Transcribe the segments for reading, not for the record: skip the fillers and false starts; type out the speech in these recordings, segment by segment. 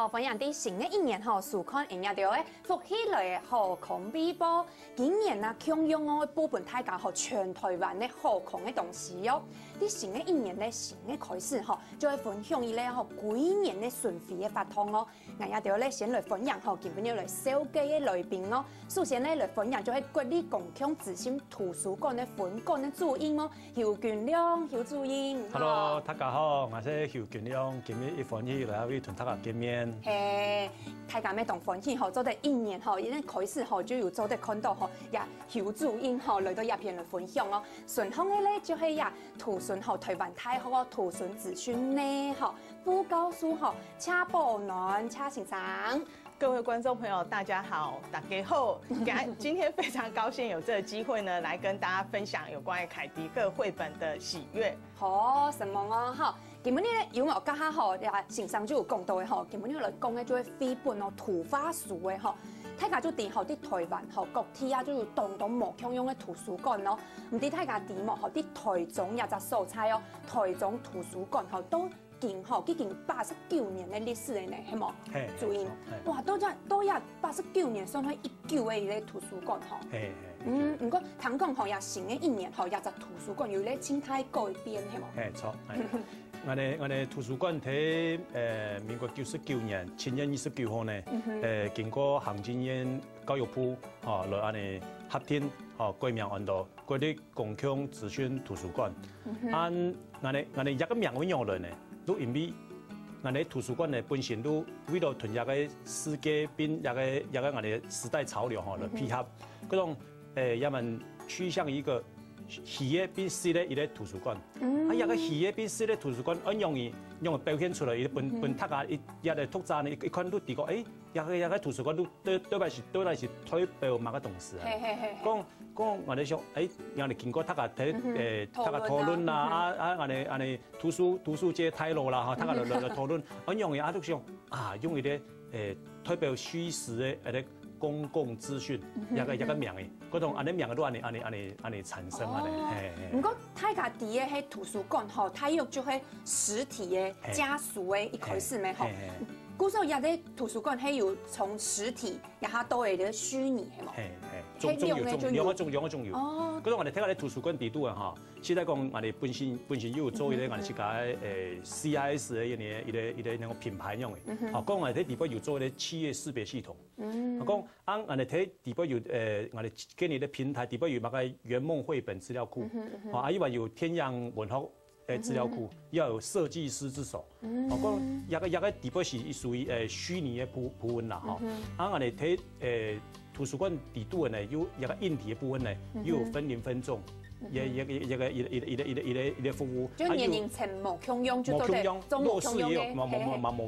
好，欢迎伫新的一年吼，视看营业到诶福起来的好空美宝。今年啊，强用我部分大家吼全台湾的好空的东西哦。伫新的一年咧，新的开始吼，就会分享伊咧吼几年的顺序的发通哦。营业到咧先来分享吼，今日来小记的来宾哦。首先咧来分享就係国立共享资讯图书馆的分馆的主任哦，邱俊亮，邱主任。Hello， 大家好，我是邱俊亮，今日一欢喜来同大家见面。嘿，大家要同欢喜吼，做得一年吼，因为开始吼就有做得看到吼，也邱主任吼来到叶片来分享哦。顺风的咧就係呀，图顺吼台湾太好哦，图顺资讯呢吼，副教授吼，车宝暖，车先生。各位观众朋友，大家好，大家好。今天非常高兴有这个机会呢，来跟大家分享有关于凯迪克绘本的喜悦。好，什么哦？哈，今日咧有我家下吼，也先生就有讲到的吼，今日来讲咧就係非本哦图画书的吼。大家就伫吼伫台湾吼各地啊，就有东无共用的图书馆咯。唔知大家伫莫吼伫台中也只所在哦，台中图书馆吼都已經89年的歷史的呢，係冇？注意，哇，都也89年，算係19嘅一個圖書館吼。唔過聽講吼也新嘅一年吼，也只圖書館有咧靜態改變，係冇？錯。我哋圖書館喺民國99年7月29號呢，經過行政院教育部來安尼合訂改名按到國立共享資訊圖書館。按我哋一個名為樣呢。都因為我哋圖書館呢本身都為了同一個世界變一個我哋時代潮流來配合，嗰種人們趨向一個企業變私的一個圖書館。啊，一個企業變私的圖書館，很容易表現出來，本讀啊一個讀者呢，一看都知講，一個圖書館都對來是推表某個東西啊。講我哋想，我哋經過讀啊睇讀啊討論啦，我哋圖書界太老啦，讀啊來討論，很容易都想用一啲推表虛實的一個公共資訊，一個名嘅，嗰種名都安尼產生啊咧。唔過大家啲嘅喺圖書館吼，體育就係實體嘅家屬嘅一開始咪吼。古時候也喺圖書館係有從實體，也下到係啲虛擬係冇。重要。嗰種我哋睇下啲圖書館地圖啊嚇，現在講我哋本身有做一個我哋自家CIS 嘅一個那個品牌用嘅。講我哋睇地方有做一個企業識別系統。講我哋睇地方有我哋給你的平台地方有乜個圓夢繪本資料庫，啊，以外有天陽文學資料庫，要有設計師之手。講一個地方是屬於虛擬嘅部分啦嚇。啊，我哋睇圖書館地圖呢，有一個硬體嘅部分呢，有分齡分眾，一個服務。就年齡層冇共用，就都弱勢也有冇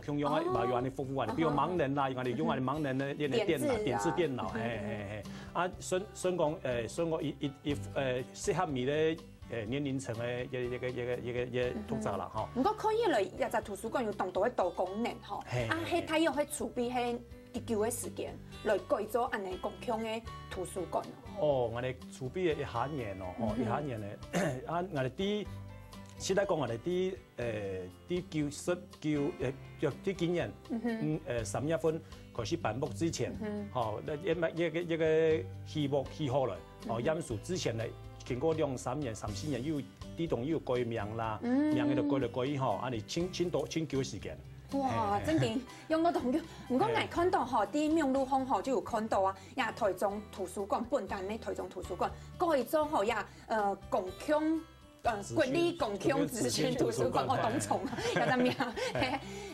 共用啊，有安尼服務啊，比如盲人啦，我哋用我哋盲人嘅點字電腦，啊，所以講適合你咧年齡層嘅一個讀者啦，嚇。唔過可以嚟一隻圖書館有當到一道功能，嗬，啊，係睇用係儲備係19嘅時間來改做安尼共享嘅圖書館。哦，我哋儲備一下年咯，一下年咧，啊，我哋啲現在講我哋啲啲經驗，3月份開始辦幕之前，一個起好來，因素之前咧。經過2、3年、3、4年，又啲棟又改名啦，名嘅就改嚟改去吼，安尼千久嘅時間。哇，真嘅，用個同叫，唔過我看到吼啲名錄方吼就有看到啊，也台中圖書館本單嘅台中圖書館改做吼也共享國立共享資訊圖書館，我懂重啊，有得名。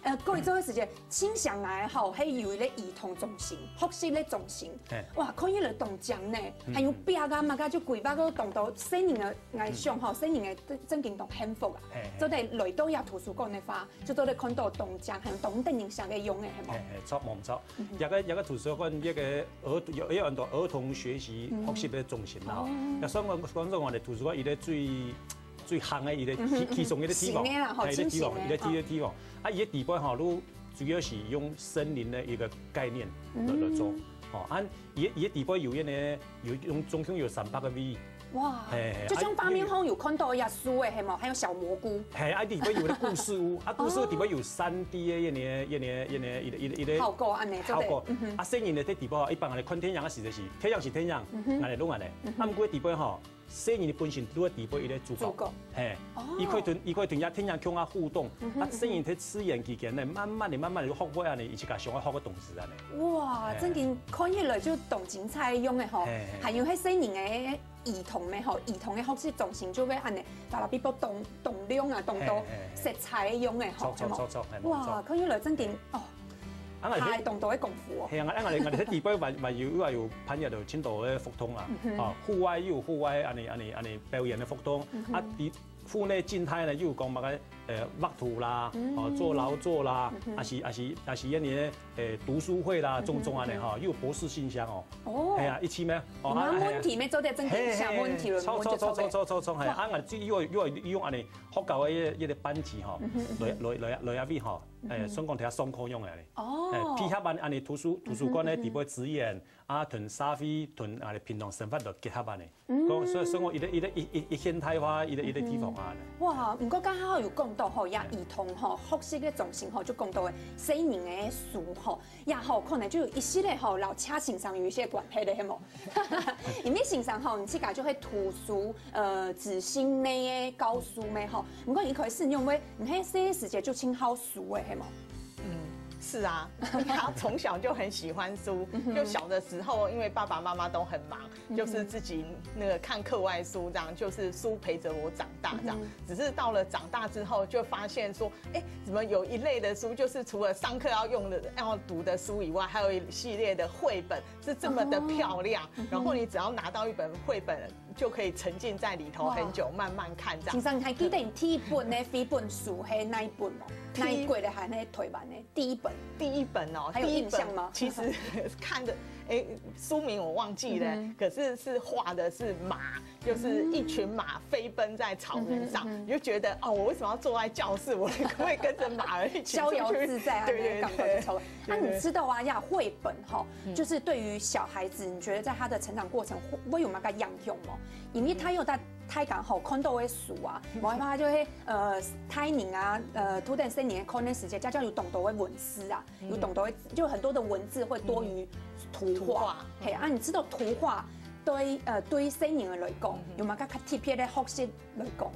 改做嘅時間，請上來吼係有一個兒童中心、學習嘅中心，哇，可以嚟動獎呢，還有壁啊嘛個就幾百個動到細人嘅藝術吼，細人嘅正經同幸福啊，就係來到也圖書館嘅話，就都嚟看到動獎，係懂得影響嘅用嘅係冇？錯冇錯，一個圖書館一個有很多兒童學習學習嘅中心啦，所以講到我哋圖書館，伊咧最行嘅一個其中一個地方，一個地方，啊，伊個地方吼都主要是用森林的一個概念來做，按伊個地方有呢，有用總共有300個 V，哇，就像画面上有看到呀书诶，系冇，还有小蘑菇。系啊，底边有个故事屋，啊，故事屋底边有3D 嘅效果安尼，效果。啊，新人咧在底部，一般我哋看天阳嘅时就是天阳是天阳，我哋拢安尼。啊，不过底边吼，新人嘅本身都喺底边伊咧主角，嘿，伊可以同天阳向啊互动。啊，新人喺吃盐期间咧，慢慢地就学会安尼，伊就甲上学个动词安尼。哇，真嘅看起来就动精彩用嘅吼，还有迄新人嘅。兒童嘅吼，兒童嘅學習重心就要安尼，大家比較動量啊，動到色彩用嘅吼，哇，看起來真點哦，太動到嘅功夫哦。係啊，我哋喺地邊咪有攀入到青島嘅福通啊，啊，戶外又有戶外安尼表演嘅福通，啊，戶內靜態呢又有講乜嘅畫圖啦，哦，做勞作啦，還是一年讀書會啦，種安尼哈，又有博士信箱哦，係啊，一起咩？哦，問題咩做得真係小問題咯，錯，係啊，我哋用安尼學校嘅一個班級吼，來一位吼，算講睇下上課用嘅咧，配合安尼圖書館咧地部資源啊，同社會同啊平常生活就結合安尼，所以我一現代化一個地方啊。哇，唔過剛好有講到吼，也兒童吼學習嘅重心吼，就講到嘅4年嘅書吼，也吼可能就有一系列吼，老車身上有一些關係的，係冇？因為身上吼，你自家就會圖書自信內嘅教書咩吼，唔過伊可以適用為，你喺這些時節就清好書嘅，係冇？是啊，他從小就很喜歡書，就小的時候，因為爸爸媽媽都很忙，就是自己那個看課外書，這樣就是書陪着我長大，這樣。只是到了長大之後，就發現說，哎，怎麼有一類的書，就是除了上課要讀的書以外，還有一系列的繪本是這麼的漂亮，然後你只要拿到一本繪本，就可以沉浸在裡頭很久，慢慢看這樣。其實你還記得你第一本呢飛本書係哪一本嗎？哪一季的還是台灣的第一本？第一本哦，還有印象嗎？其實看的，書名我忘記了，可是畫的是馬，就是一群馬飛奔在草原上，你就覺得哦，我為什麼要坐在教室？我可不可以跟着馬兒一起逍遙自在啊？對。那你知道啊，呀，繪本哈，就是對於小孩子，你覺得在他的成長過程會有乜個影響嗎？因為他有在太講好看到嘅書啊，冇辦法就係太年啊，突然4年看的時間，家長有懂得嘅文字啊，有懂得就很多的文字會多於圖畫。係啊，你知道圖畫對4年嘅來講，有乜個較特別嘅學習來講？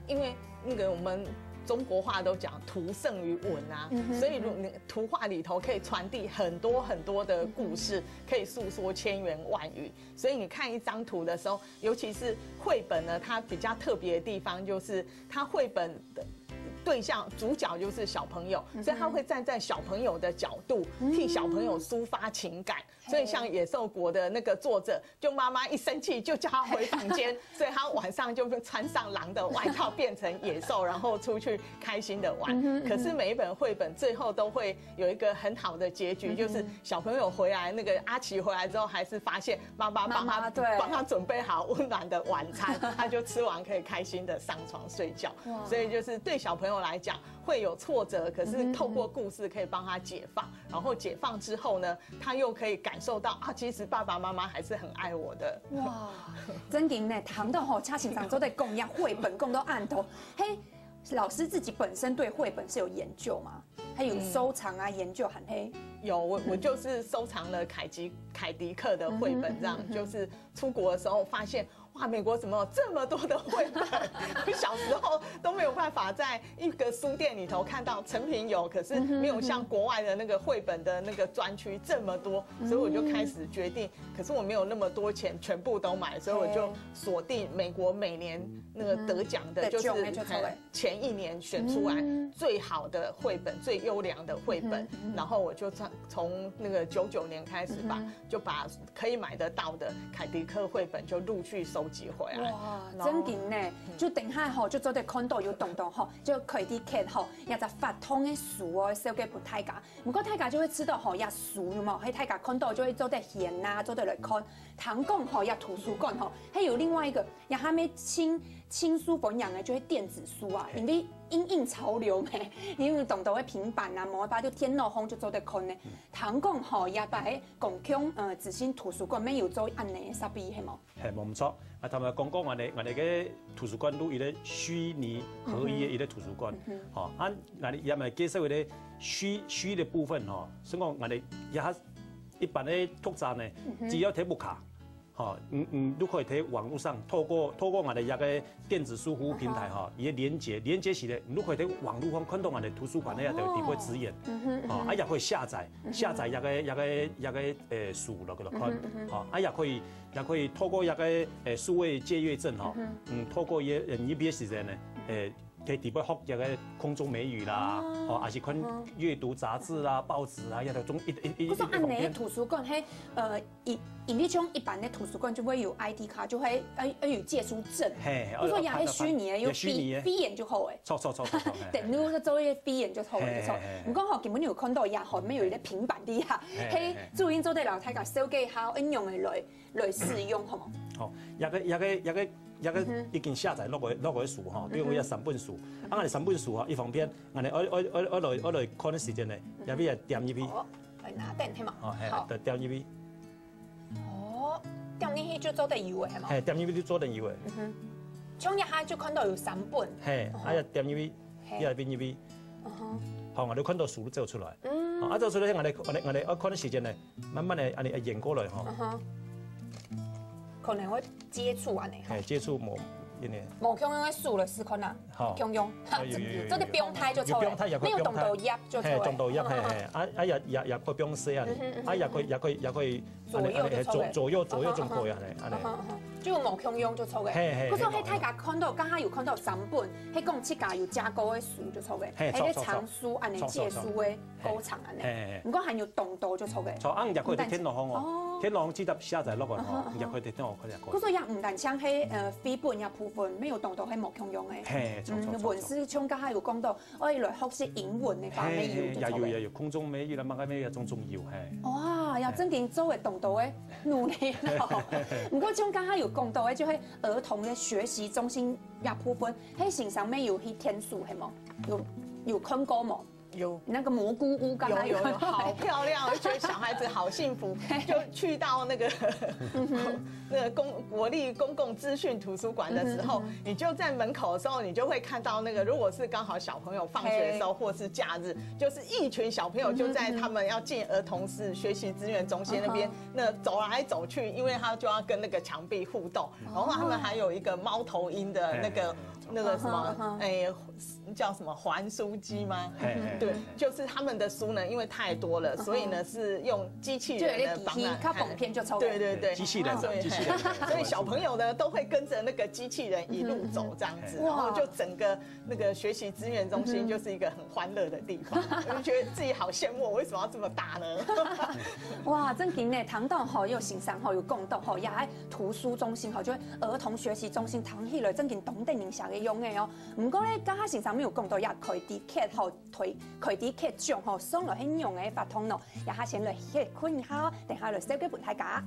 因為那個我們中國話都講圖勝於文啊，所以圖畫裡頭可以傳遞很多的故事，可以訴說千言萬語。所以你看一張圖的時候，尤其是繪本呢，它比較特別的地方就是它繪本的對象主角就是小朋友，所以他會站在小朋友的角度替小朋友抒發情感。所以像野獸國的那個作者，就媽媽一生氣就叫他回房間，所以他晚上就穿上狼的外套變成野獸，然後出去開心的玩。可是每一本繪本最後都會有一個很好的結局，就是小朋友回來，那個阿奇回來之後，還是發現媽媽幫他準備好溫暖的晚餐，他就吃完可以開心的上床睡覺。所以就是對小朋友來講會有挫折，可是透過故事可以幫他解放，然後解放之後呢，他又可以感受到啊，其實爸爸媽媽還是很愛我的。哇，真嘅呢，談到吼，車先生都在講呀，繪本講到案頭，嘿，老師自己本身對繪本是有研究嗎？還有收藏啊，研究很黑。有，我就是收藏了凱迪克的繪本，這樣就是出國的時候發現。哇，美國怎麼有這麼多的繪本？我小時候都沒有辦法在一個書店裡頭看到，成品有，可是沒有像國外的那個繪本的那個專區這麼多，所以我就開始決定，可是我沒有那麼多錢全部都買，所以我就鎖定美國每年那個得獎的，就是前一年選出來最好的繪本、最優良的繪本，然後我就從那個99年開始吧，就把可以買得到的凱迪克繪本就陸續收集回來。哇，真嘅呢！就等下吼，就做啲看到要動動吼，就凱迪克吼，也就發通嘅書哦，燒給俾大家。唔過大家就會知道吼，也書有冇？喺大家看到就會做啲閒啊，做啲來看。唐贡吼呀图书馆吼，还有另外一个呀，他们轻书本样的就是电子书啊，因为因应潮流咩，因为懂得会平板啊，某一把就天脑风就做得看呢。唐贡吼呀把共享自新图书馆没有做安尼啥比系冇？系冇唔错。啊，他们讲我哋嘅图书馆都一个虚拟合一嘅一个图书馆，吼，啊，我哋也咪介绍嘅虚嘅部分吼，所以讲我哋一般嘅读者呢，只要睇木卡。好，都可以在网络上透过我哋一个电子书服务平台哈，伊连接起来，你可以在网络上看到我哋图书馆咧有地方资源，啊，也可以下载一个书落去看，啊，也可以透过一个数位借阅证哈，透过一边时间呢，可以地方学一个空中美语啦，哦，还是看阅读杂志啦、报纸啊，一种不是按你图书馆嘿，因为像一般的图书馆就会有 ID 卡，就会有借书证。嘿，我说也是虚拟的，有闭眼就好诶。错。等你做一闭眼就好诶，错。唔讲吼，根本有看到呀，后面有一个平板底下，嘿，注意做对老太甲手机好应用的来使用，好冇？好，一个已经下载落个书哈，比如有3本书，啊，我哋3本书哈，一方面，我来看的时间呢，也俾点入去。来拿电系嘛？好，就点入去。哦，点入去就做得有诶，系嘛？系，点入去就做得有诶。冲一下就看到有3本。嘿，啊，一点入去，一边入去。好，我哋看到书都走出来。啊，走出来，我哋看的时间呢，慢慢的，你演过来哈。可能会接触安尼，接触冇共享的书了试看啦，共享，做啲表态就错，没有动到页就错，动到页也可以不用写啊，也可以左右仲可以啊，就共享用就错嘅。嗰時喺大家看到，剛剛有看到3本，喺講七家有加購嘅書就錯嘅，喺啲藏書安尼借書嘅高層安尼，唔過還有動到就錯嘅。錯，啱入去天樂巷哦，天樂巷只得下載落去哦，入去天樂巷佢入。嗰時也唔但像喺非本也部分沒有動到喺共享用嘅，文字中剛剛有講到，我嚟學習英文嘅方面有就錯嘅。有空中美語啦，乜嘅咩種種要係。哇，又真正做嘅動到嘅努力咯，唔過像剛剛有講到嘅就係兒童嘅學習中心也部分，喺線上面有去天數係冇？有看過冇？有那個蘑菇屋，剛剛有好漂亮，我覺得小孩子好幸福。就去到那個國立公共資訊圖書館的時候，你就在門口的時候，你就會看到那個，如果是剛好小朋友放學的時候，或是假日，就是一群小朋友就在他們要進兒童室學習資源中心那邊，那走來走去，因為他就要跟那個牆壁互動，然後他們還有一個貓頭鷹的那個什麼，叫什麼還書機嗎？對，就是他們的書呢，因為太多了，所以呢是用機器人的幫他，對，機器人，所以小朋友呢都會跟着那個機器人一路走這樣子，然後就整個那個學習資源中心就是一個很歡樂的地方，我就覺得自己好羨慕，為什麼要這麼大呢？哇，真勁呢，唐島吼有新山吼有共島吼，也喺圖書中心吼，就兒童學習中心唐起來真勁懂得影響嘅用嘅哦。唔過咧，家下新山沒有共島也佢啲 cat 吼佢啲 cat 上吼送落去用嘅發通咯，也下先來去看下，等下來收幾本睇架。